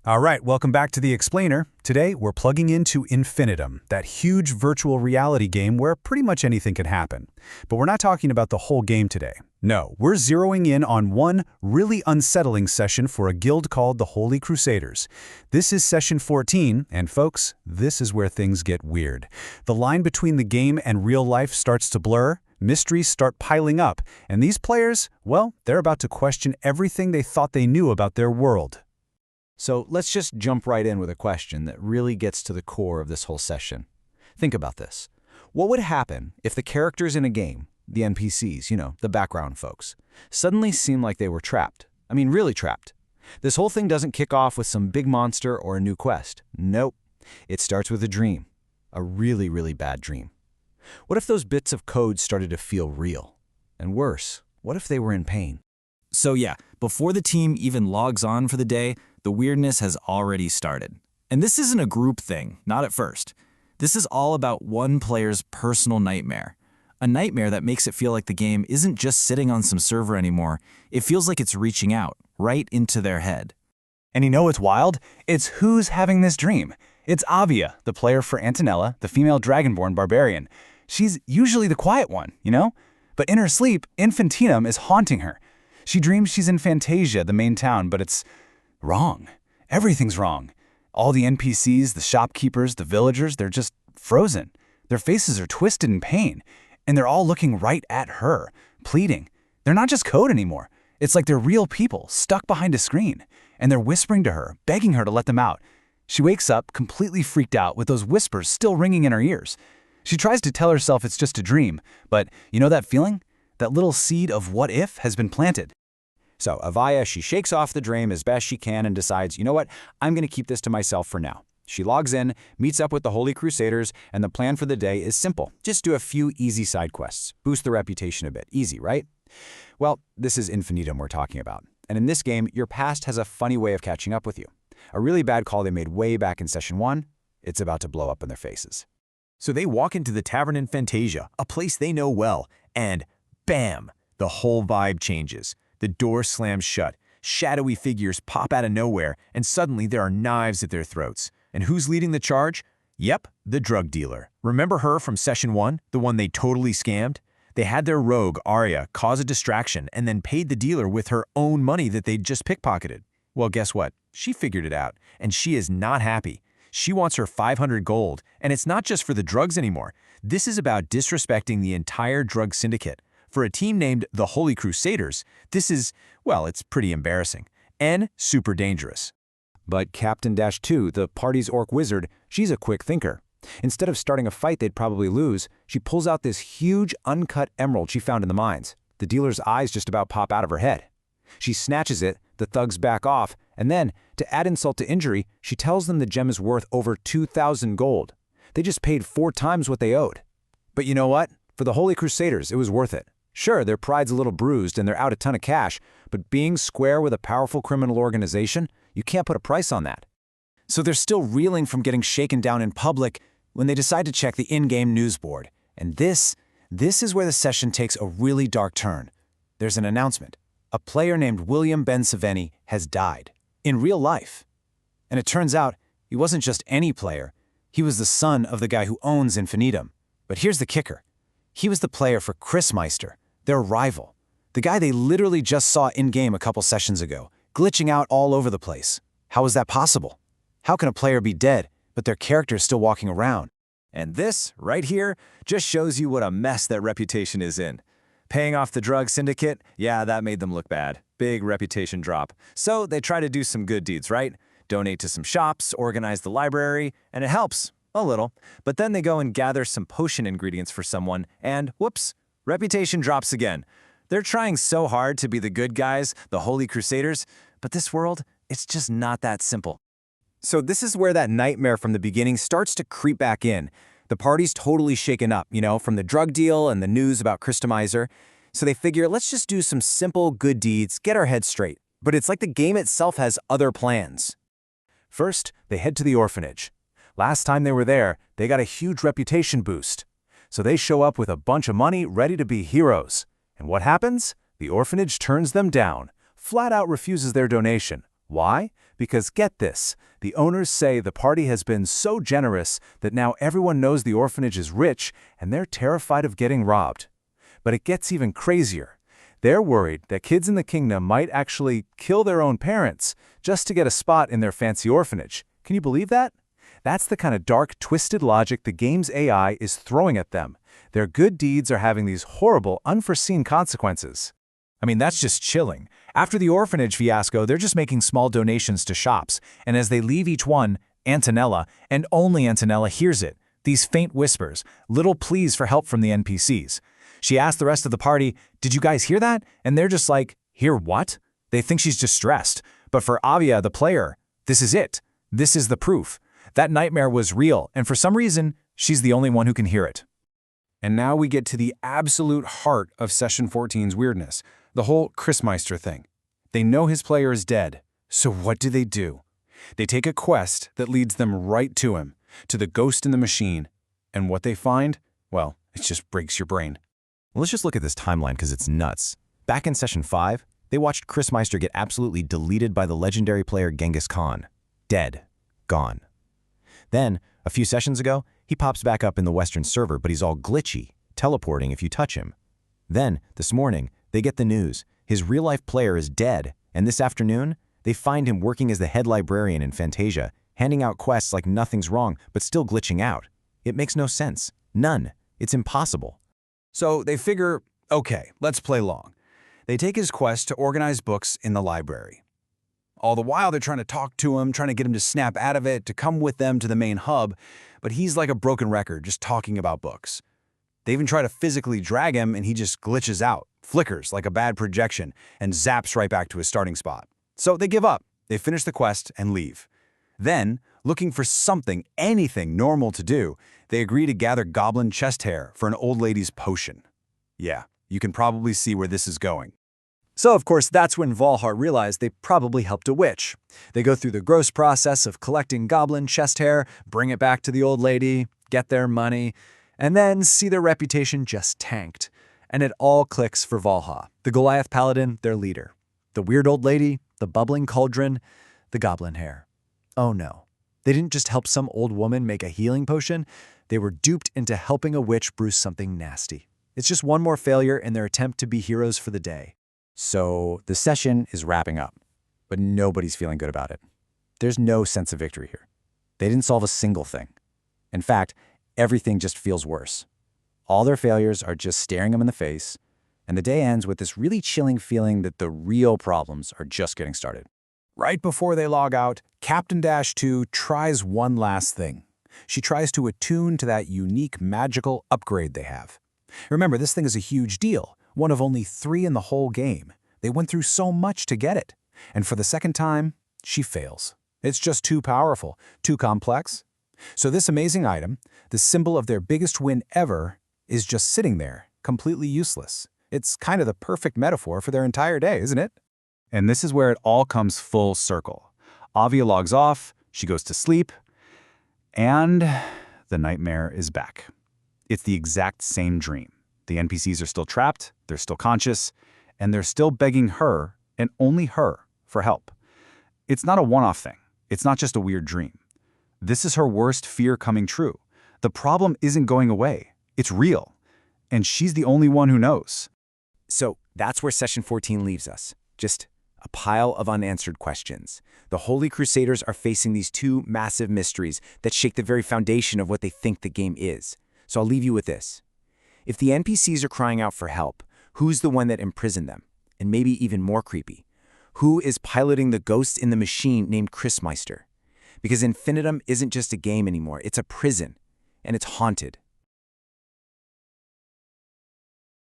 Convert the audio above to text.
All right, welcome back to The Explainer. Today, we're plugging into Infinitum, that huge virtual reality game where pretty much anything can happen. But we're not talking about the whole game today. No, we're zeroing in on one really unsettling session for a guild called the Holy Crusaders. This is session 14, and folks, this is where things get weird. The line between the game and real life starts to blur, mysteries start piling up, and these players, well, they're about to question everything they thought they knew about their world. So let's just jump right in with a question that really gets to the core of this whole session. Think about this. What would happen if the characters in a game, the NPCs, the background folks, suddenly seemed like they were trapped? I mean, really trapped. This whole thing doesn't kick off with some big monster or a new quest. Nope. It starts with a dream. A really, really bad dream. What if those bits of code started to feel real? And worse, what if they were in pain? So yeah, before the team even logs on for the day, the weirdness has already started. And this isn't a group thing, not at first. This is all about one player's personal nightmare. A nightmare that makes it feel like the game isn't just sitting on some server anymore. It feels like it's reaching out, right into their head. And you know what's wild? It's who's having this dream. It's Avia, the player for Antonella, the female Dragonborn barbarian. She's usually the quiet one, But in her sleep, Infinitum is haunting her. She dreams she's in Fantasia, the main town, but it's wrong. Everything's wrong. All the NPCs, the shopkeepers, the villagers, they're just frozen. Their faces are twisted in pain, and they're all looking right at her, pleading. They're not just code anymore. It's like they're real people stuck behind a screen, and they're whispering to her, begging her to let them out. She wakes up completely freaked out with those whispers still ringing in her ears. She tries to tell herself it's just a dream, but you know that feeling? That little seed of what if has been planted. So Avia, she shakes off the dream as best she can and decides, you know what, I'm going to keep this to myself for now. She logs in, meets up with the Holy Crusaders, and the plan for the day is simple. Just do a few easy side quests. Boost the reputation a bit. Easy, right? Well, this is Infinitum we're talking about. And in this game, your past has a funny way of catching up with you. A really bad call they made way back in session 1, it's about to blow up in their faces. So they walk into the tavern in Fantasia, a place they know well, and bam, the whole vibe changes. The door slams shut, shadowy figures pop out of nowhere, and suddenly there are knives at their throats. And who's leading the charge? Yep, the drug dealer. Remember her from session 1, the one they totally scammed? They had their rogue, Arya, cause a distraction and then paid the dealer with her own money that they'd just pickpocketed. Well, guess what? She figured it out, and she is not happy. She wants her 500 gold, and it's not just for the drugs anymore. This is about disrespecting the entire drug syndicate. For a team named the Holy Crusaders, this is, well, it's pretty embarrassing and super dangerous. But Captain Dash 2, the party's orc wizard, she's a quick thinker. Instead of starting a fight they'd probably lose, she pulls out this huge uncut emerald she found in the mines. The dealer's eyes just about pop out of her head. She snatches it, the thugs back off, and then, to add insult to injury, she tells them the gem is worth over 2,000 gold. They just paid 4 times what they owed. But you know what? For the Holy Crusaders, it was worth it. Sure, their pride's a little bruised and they're out a ton of cash, but being square with a powerful criminal organization, you can't put a price on that. So they're still reeling from getting shaken down in public when they decide to check the in-game news board. And this is where the session takes a really dark turn. There's an announcement. A player named William Bensaveni has died. In real life. And it turns out, he wasn't just any player. He was the son of the guy who owns Infinitum. But here's the kicker. He was the player for Chris Meister, their rival. The guy they literally just saw in-game a couple sessions ago, glitching out all over the place. How is that possible? How can a player be dead, but their character is still walking around? And this, right here, just shows you what a mess that reputation is in. Paying off the drug syndicate, yeah, that made them look bad. Big reputation drop. So they try to do some good deeds, right? Donate to some shops, organize the library, and it helps. A little. But then they go and gather some potion ingredients for someone, and whoops, reputation drops again. They're trying so hard to be the good guys, the Holy Crusaders, but this world, it's just not that simple. So this is where that nightmare from the beginning starts to creep back in. The party's totally shaken up, from the drug deal and the news about Christomizer. So they figure, let's just do some simple good deeds, get our heads straight. But it's like the game itself has other plans. First, they head to the orphanage. Last time they were there, they got a huge reputation boost. So they show up with a bunch of money ready to be heroes. And what happens? The orphanage turns them down, flat out refuses their donation. Why? Because get this, the owners say the party has been so generous that now everyone knows the orphanage is rich and they're terrified of getting robbed. But it gets even crazier. They're worried that kids in the kingdom might actually kill their own parents just to get a spot in their fancy orphanage. Can you believe that? That's the kind of dark, twisted logic the game's AI is throwing at them. Their good deeds are having these horrible, unforeseen consequences. I mean, that's just chilling. After the orphanage fiasco, they're just making small donations to shops, and as they leave each one, Antonella, and only Antonella, hears it. These faint whispers, little pleas for help from the NPCs. She asks the rest of the party, "Did you guys hear that?" And they're just like, "Hear what?" They think she's distressed. But for Avia, the player, this is it. This is the proof. That nightmare was real, and for some reason, she's the only one who can hear it. And now we get to the absolute heart of Session 14's weirdness, the whole Chrismeister thing. They know his player is dead, so what do? They take a quest that leads them right to him, to the ghost in the machine, and what they find, well, it just breaks your brain. Let's just look at this timeline because it's nuts. Back in Session 5, they watched Chrismeister get absolutely deleted by the legendary player Genghis Khan. Dead. Gone. Then, a few sessions ago, he pops back up in the Western server, but he's all glitchy, teleporting if you touch him. Then, this morning, they get the news. His real-life player is dead, and this afternoon, they find him working as the head librarian in Fantasia, handing out quests like nothing's wrong, but still glitching out. It makes no sense. None. It's impossible. So they figure, okay, let's play long. They take his quest to organize books in the library. All the while, they're trying to talk to him, trying to get him to snap out of it, to come with them to the main hub, but he's like a broken record, just talking about books. They even try to physically drag him, and he just glitches out, flickers like a bad projection, and zaps right back to his starting spot. So they give up. They finish the quest and leave. Then, looking for something, anything normal to do, they agree to gather goblin chest hair for an old lady's potion. Yeah, you can probably see where this is going. So, of course, that's when Valhar realized they probably helped a witch. They go through the gross process of collecting goblin chest hair, bring it back to the old lady, get their money, and then see their reputation just tanked. And it all clicks for Valhar, the Goliath Paladin, their leader. The weird old lady, the bubbling cauldron, the goblin hair. Oh no, they didn't just help some old woman make a healing potion, they were duped into helping a witch brew something nasty. It's just one more failure in their attempt to be heroes for the day. So the session is wrapping up, but nobody's feeling good about it. There's no sense of victory here. They didn't solve a single thing. In fact, everything just feels worse. All their failures are just staring them in the face, and the day ends with this really chilling feeling that the real problems are just getting started. Right before they log out, Captain Dash 2 tries one last thing. She tries to attune to that unique magical upgrade they have. Remember, this thing is a huge deal, one of only 3 in the whole game. They went through so much to get it. And for the second time, she fails. It's just too powerful, too complex. So this amazing item, the symbol of their biggest win ever, is just sitting there, completely useless. It's kind of the perfect metaphor for their entire day, isn't it? And this is where it all comes full circle. Avia logs off, she goes to sleep, and the nightmare is back. It's the exact same dream. The NPCs are still trapped, they're still conscious, and they're still begging her, and only her, for help. It's not a one-off thing. It's not just a weird dream. This is her worst fear coming true. The problem isn't going away. It's real. And she's the only one who knows. So that's where Session 14 leaves us. Just a pile of unanswered questions. The Holy Crusaders are facing these 2 massive mysteries that shake the very foundation of what they think the game is. So I'll leave you with this. If the NPCs are crying out for help, who's the one that imprisoned them? And maybe even more creepy, who is piloting the ghost in the machine named Chrismeister? Because Infinitum isn't just a game anymore, it's a prison, and it's haunted.